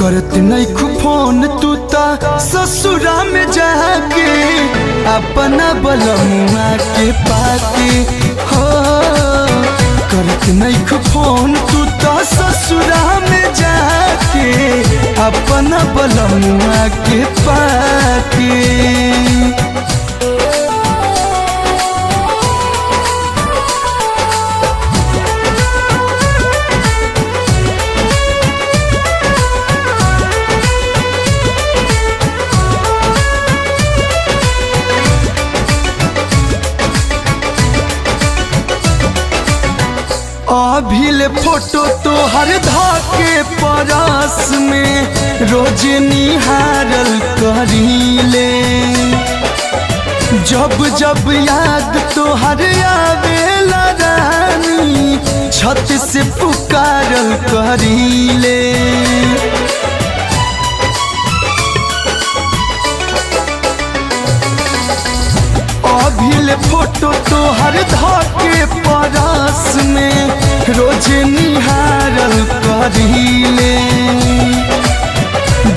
करत नहीं फोन तू ता ससुरा में जाके अपना बलमुआ के पाके हो। करत नहीं फोन तू ता ससुरा में जाके अपना बलमुआ के पाके। अभिले फोटो तो हर धाके परस में रोज निहारल करीले। जब जब याद तो हर आवेला रानी छत से पुकारल करीले। अभिले फोटो तो हर धाके परस में रोज निहारल करीले।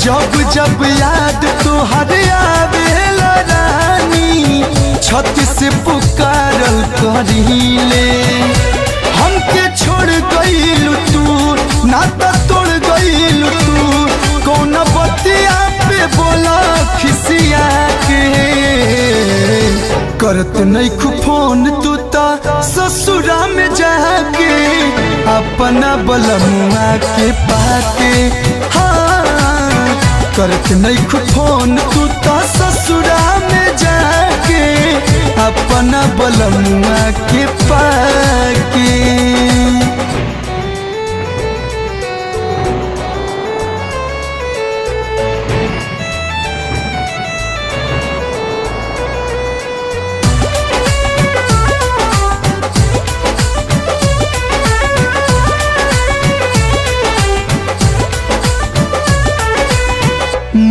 जब जब याद तो हर आवेला रानी छत से पुकारल करीले। हमके छोड़ गइलू तू नाता तोड़ गइलू तू कौन बतिया पे बोला खिसिया के। करत नहीं फोन तू ता ससुरा में जाके अपना बलमुआ के पाके। हाँ करत नहीं फोन तू ता ससुरा में जाके अपना बलमुआ के पाके।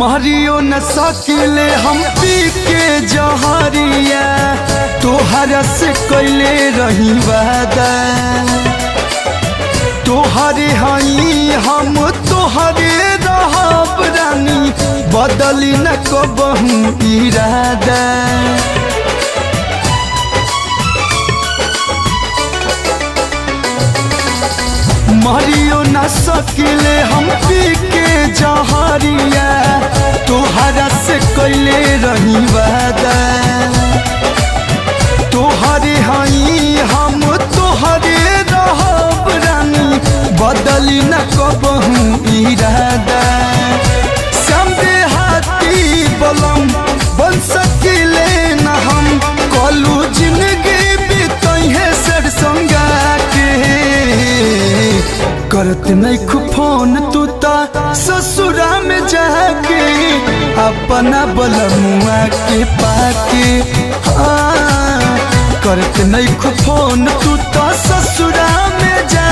मारियो न सकिले हम पी के जहरिया तोहरा से कैले रही वादा। तोहरे हई हम तोहरे रहब रानी बदली न कबहू इरादा। मारियो न सकिले हम पी के जहरिया तोहरा से कैले रही वादा। तोहरे हई हम तोहरे रहब रानी बदली न कबहू इरादा। समझे हाथी बलम बन सकिले न हम कलू जिंदगी बीतहे सर संगा के। करत नहीं फोन तू ता ससुरा में जाके अपना बलमुआ के पाके। हाँ करत नहीं फोन तू ता ससुरा में जा